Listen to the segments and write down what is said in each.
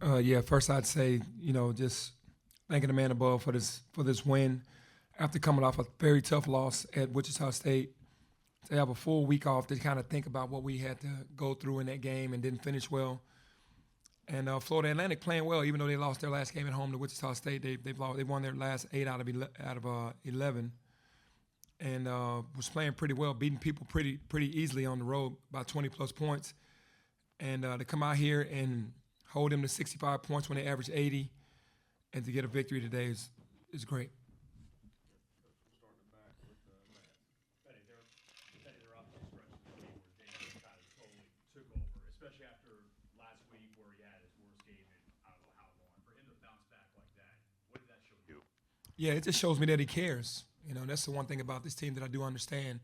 Yeah, first I'd say, just thanking the man above for this win. After coming off a very tough loss at Wichita State, to have a full week off to kind of think about what we had to go through in that game and didn't finish well. And Florida Atlantic playing well, even though they lost their last game at home to Wichita State. They won their last 8 out of 11, and was playing pretty well, beating people pretty easily on the road by 20 plus points. And to come out here and hold them to 65 points when they average 80, and to get a victory today is great. Starting back with Benny, they're off the stretch of the game where Dain kind of totally took over, especially after last week where he had his worst game in I don't know how long. For him to bounce back like that, what did that show you? Yeah, it just shows me that he cares. That's the one thing about this team that I do understand,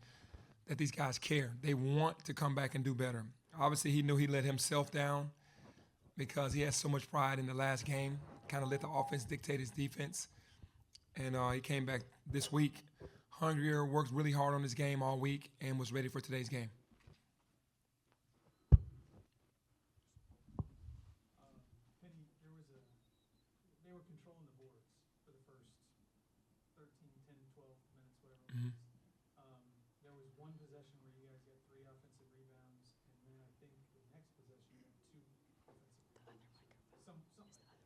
that these guys care. They want to come back and do better. Obviously, he knew he let himself down because he has so much pride in the last game, kind of let the offense dictate his defense. And he came back this week hungrier, worked really hard on his game all week, and was ready for today's game. Penny, they were controlling the boards for the first 13, 10, 12 minutes, whatever it was. There was one possession where you guys got 3 offensive rebounds, and then I think the next possession you had 2 offensive rebounds.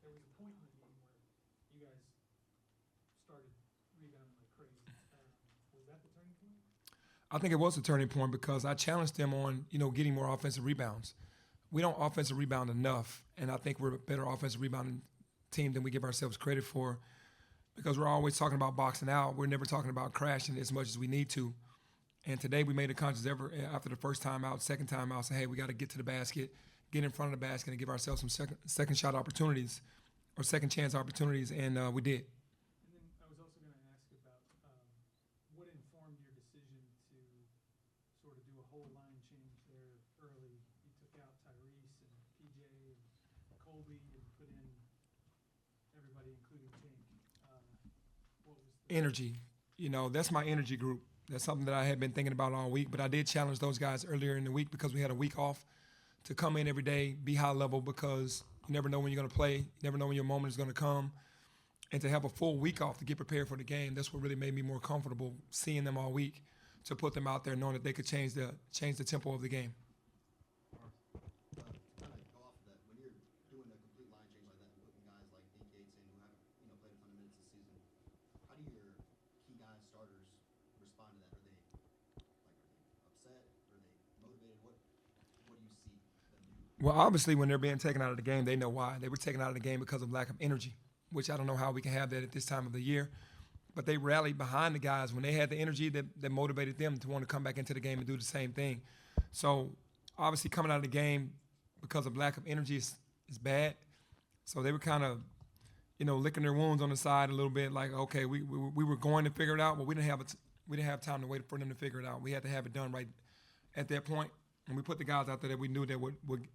There was a point in the game where you guys started rebounding like crazy. Was that the turning point? I think it was a turning point because I challenged them on, getting more offensive rebounds. We don't offensive rebound enough, and I think we're a better offensive rebounding team than we give ourselves credit for, because we're always talking about boxing out. We're never talking about crashing as much as we need to. And today we made a conscious effort after the first time out, second time out, say, hey, we got to get to the basket, get in front of the basket, and give ourselves some second shot opportunities or second chance opportunities, and we did. And then I was also going to ask about what informed your decision to sort of do a whole line change there early. You took out Tyrese and PJ and Colby and put in everybody, including Tank. What was the Energy. That's my energy group. That's something that I had been thinking about all week, but I did challenge those guys earlier in the week because we had a week off to come in every day, be high level, because you never know when you're going to play. You never know when your moment is going to come. And to have a full week off to get prepared for the game, that's what really made me more comfortable seeing them all week, to put them out there knowing that they could change the tempo of the game. Kind of go off of that, when you're doing a complete line change like that and putting guys like Deke Gates in who haven't played a ton of minutes this season, how do your key guys, starters, respond to that? Are they upset? Are they motivated? What do you see them do? Well, obviously, when they're being taken out of the game, they know why. They were taken out of the game because of lack of energy, which I don't know how we can have that at this time of the year. But they rallied behind the guys when they had the energy that motivated them to want to come back into the game and do the same thing. So, obviously, coming out of the game because of lack of energy is bad. So they were kind of, licking their wounds on the side a little bit, like, okay, we were going to figure it out, but we didn't have time to wait for them to figure it out. We had to have it done right at that point, and we put the guys out there that we knew that would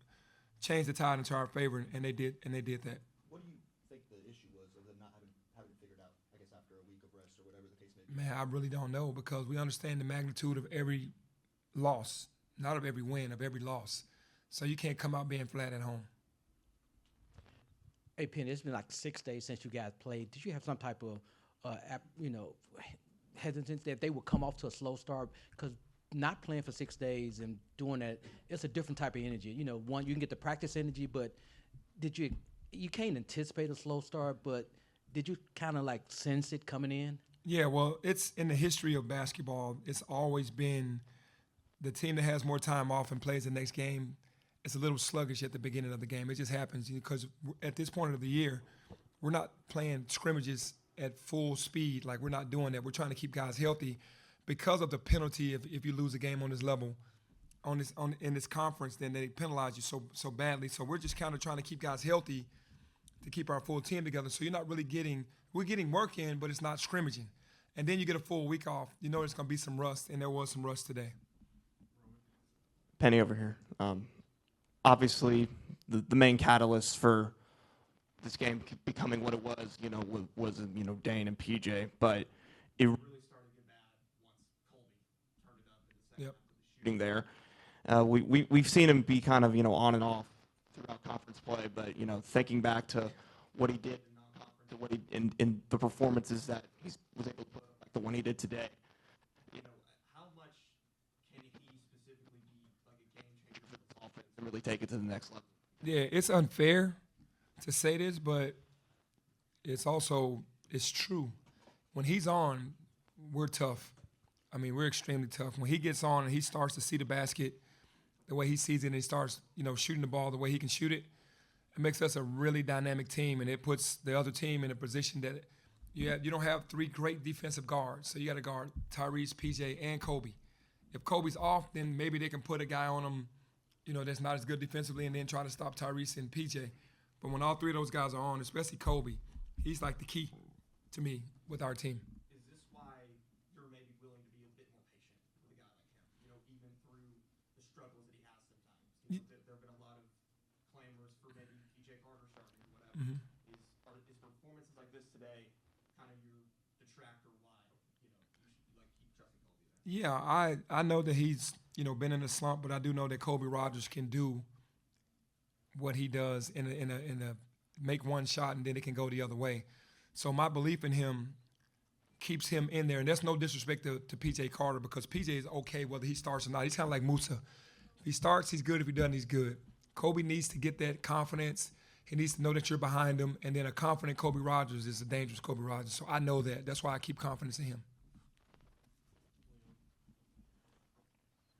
change the tide into our favor, and they did that. What do you think the issue was of them not having figured out, I guess, after a week of rest or whatever the case may be? Man, I really don't know, because we understand the magnitude of every loss, not of every win, of every loss. So you can't come out being flat at home. Hey, Penny, it's been like 6 days since you guys played. Did you have some type of, hesitance that they would come off to a slow start? Because not playing for 6 days and doing that, it's a different type of energy. One, you can get the practice energy, but you can't anticipate a slow start, but did you kind of like sense it coming in? Yeah, well, it's in the history of basketball, it's always been the team that has more time off and plays the next game. It's a little sluggish at the beginning of the game. It just happens because at this point of the year, we're not playing scrimmages at full speed. Like, we're not doing that. We're trying to keep guys healthy because of the penalty. If you lose a game on this level, in this conference, then they penalize you so badly. So we're just kind of trying to keep guys healthy to keep our full team together. So you're not really we're getting work in, but it's not scrimmaging. And then you get a full week off. There's going to be some rust, and there was some rust today. Penny over here. Obviously, the main catalyst for this game becoming what it was, was Dain and PJ. But it really started to get bad once Colby turned it up in the second half of the shooting there. We've seen him be kind of on and off throughout conference play, but thinking back to what he did in non-conference and what he in the performances that he was able to put up, like the one he did today. How much can he specifically be like a game changer for this offense and really take it to the next level? Yeah, it's unfair to say this, but it's true. When he's on, we're tough. I mean, we're extremely tough. When he gets on and he starts to see the basket the way he sees it, and he starts, shooting the ball the way he can shoot it, it makes us a really dynamic team, and it puts the other team in a position that you don't have three great defensive guards. So you got to guard Tyrese, PJ, and Colby. If Kobe's off, then maybe they can put a guy on him, that's not as good defensively, and then try to stop Tyrese and PJ. But when all three of those guys are on, especially Kobe, he's like the key to me with our team. Is this why you're maybe willing to be a bit more patient with a guy like him? Even through the struggles that he has sometimes. There have been a lot of clamors for maybe PJ Carter starting or whatever. Mhm. Is performances like this today kind of your detractor why you should keep trusting Kobe there? Yeah, I know that he's been in a slump, but I do know that Colby Rodgers can do what he does in a make one shot and then it can go the other way. So my belief in him keeps him in there, and that's no disrespect to PJ Carter because PJ is okay whether he starts or not. He's kind of like Musa. If he starts, he's good. If he doesn't, he's good. Kobe needs to get that confidence. He needs to know that you're behind him, and then a confident Colby Rodgers is a dangerous Colby Rodgers. So I know that. That's why I keep confidence in him.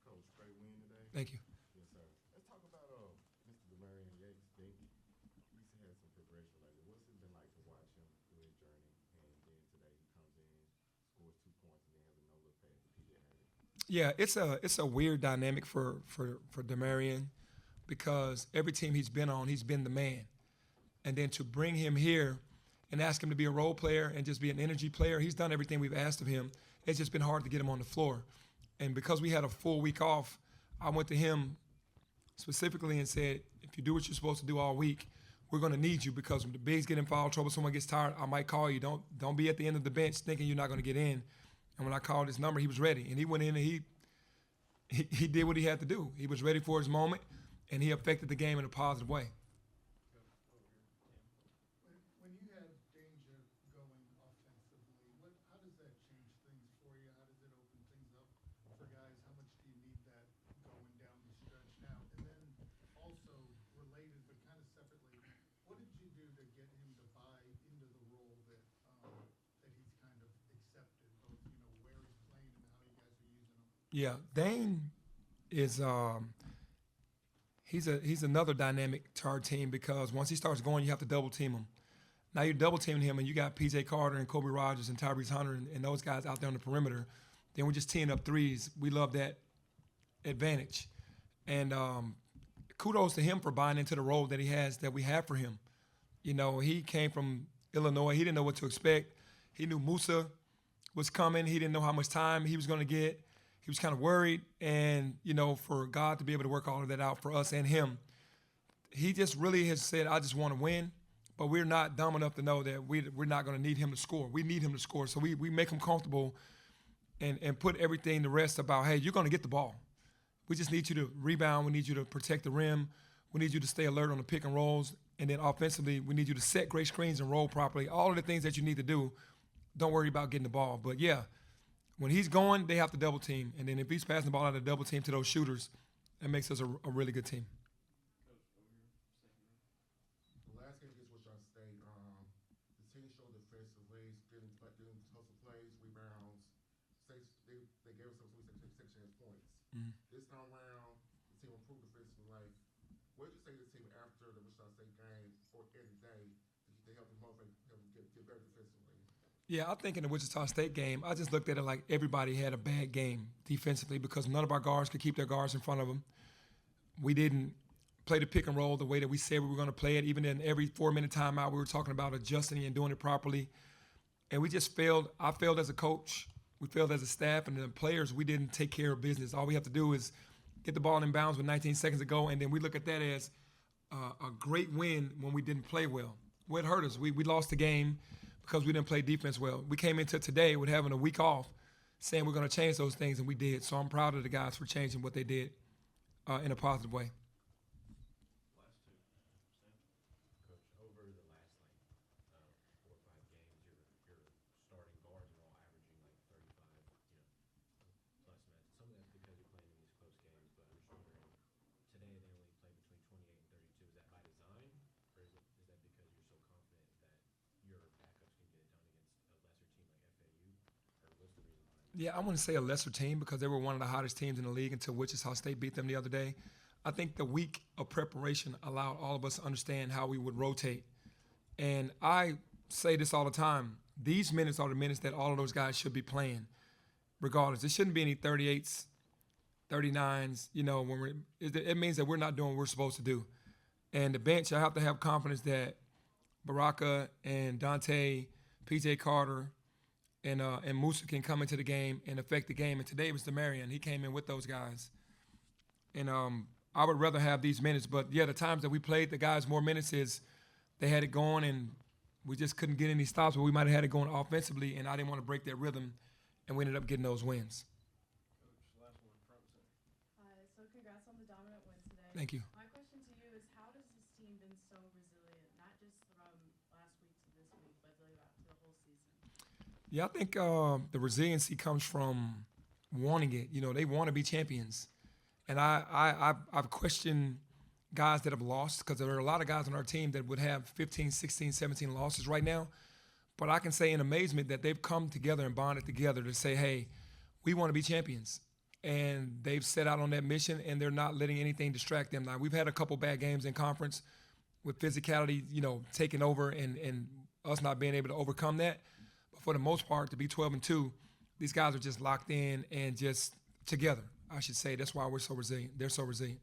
Coach, great win today. Thank you. Yes, sir. Let's talk about Mr. DeMarion Yates. He's had some progression lately. What's it been like to watch him through his journey? And then today he comes in, scores 2 points, and then has a no-look pass to PJ Harris. Yeah, it's a weird dynamic for DeMarion because every team he's been on, he's been the man. And then to bring him here and ask him to be a role player and just be an energy player, he's done everything we've asked of him. It's just been hard to get him on the floor. And because we had a full week off, I went to him specifically and said, if you do what you're supposed to do all week, we're going to need you because when the bigs get in foul trouble, someone gets tired, I might call you. Don't be at the end of the bench thinking you're not going to get in. And when I called his number, he was ready. And he went in and he did what he had to do. He was ready for his moment, and he affected the game in a positive way. When you have Dainja going offensively, how does that change things for you? How does it open things up for guys? How much do you need that going down the stretch now? And then also related, but kind of separately, what did you do to get him to buy into the role that he's kind of accepted, both where he's playing and how you guys are using him? Yeah, Dain is he's another dynamic to our team because once he starts going, you have to double team him. Now you're double teaming him, and you got PJ Carter and Colby Rodgers and Tyrese Hunter and those guys out there on the perimeter. Then we're just teeing up threes. We love that advantage, and kudos to him for buying into the role that we have for him. He came from Illinois. He didn't know what to expect. He knew Musa was coming. He didn't know how much time he was going to get. He was kind of worried, and, for God to be able to work all of that out for us and him, he just really has said, I just want to win, but we're not dumb enough to know that we're not going to need him to score. We need him to score, so we make him comfortable and put everything to rest about, hey, you're going to get the ball. We just need you to rebound. We need you to protect the rim. We need you to stay alert on the pick and rolls, and then offensively, we need you to set great screens and roll properly. All of the things that you need to do, don't worry about getting the ball. But, yeah, when he's going, they have to double team. And then if he's passing the ball out of double team to those shooters, that makes us a really good team. The last game against Wichita State, the team showed defensively, getting hustle plays, rebounds. They gave us some second chance points. Mhm. This time around, the team improved defensively. What did you say to the team after the Wichita State game or end of the day to help them motivate them get better defensively? Yeah, I think in the Wichita State game, I just looked at it like everybody had a bad game defensively because none of our guards could keep their guards in front of them. We didn't play the pick and roll the way that we said we were going to play it. Even in every 4-minute timeout, we were talking about adjusting and doing it properly. And we just failed. I failed as a coach. We failed as a staff. And the players, we didn't take care of business. All we have to do is get the ball in bounds with 19 seconds to go, and then we look at that as a great win when we didn't play well. Well, it hurt us. We lost the game because we didn't play defense well. We came into today with having a week off saying we're going to change those things, and we did. So I'm proud of the guys for changing what they did in a positive way. Yeah, I want to say a lesser team because they were one of the hottest teams in the league until Wichita State beat them the other day. I think the week of preparation allowed all of us to understand how we would rotate. And I say this all the time. These minutes are the minutes that all of those guys should be playing, regardless. There shouldn't be any 38s, 39s, it means that we're not doing what we're supposed to do. And the bench, I have to have confidence that Baraka and Dante, PJ Carter, and Musa can come into the game and affect the game. And today it was Demarion. He came in with those guys. And I would rather have these minutes. But, yeah, the times that we played the guys more minutes is they had it going and we just couldn't get any stops. But we might have had it going offensively, and I didn't want to break their rhythm, and we ended up getting those wins. So congrats on the dominant win today. Thank you. My question to you is, how does this team been so resilient, not just from last week to this week, but throughout the whole season? Yeah, I think the resiliency comes from wanting it. They want to be champions. And I've questioned guys that have lost because there are a lot of guys on our team that would have 15, 16, 17 losses right now. But I can say in amazement that they've come together and bonded together to say, hey, we want to be champions. And they've set out on that mission, and they're not letting anything distract them. Now, we've had a couple bad games in conference with physicality, taking over and us not being able to overcome that. But for the most part, to be 12-2, these guys are just locked in and just together, I should say. That's why we're so resilient. They're so resilient.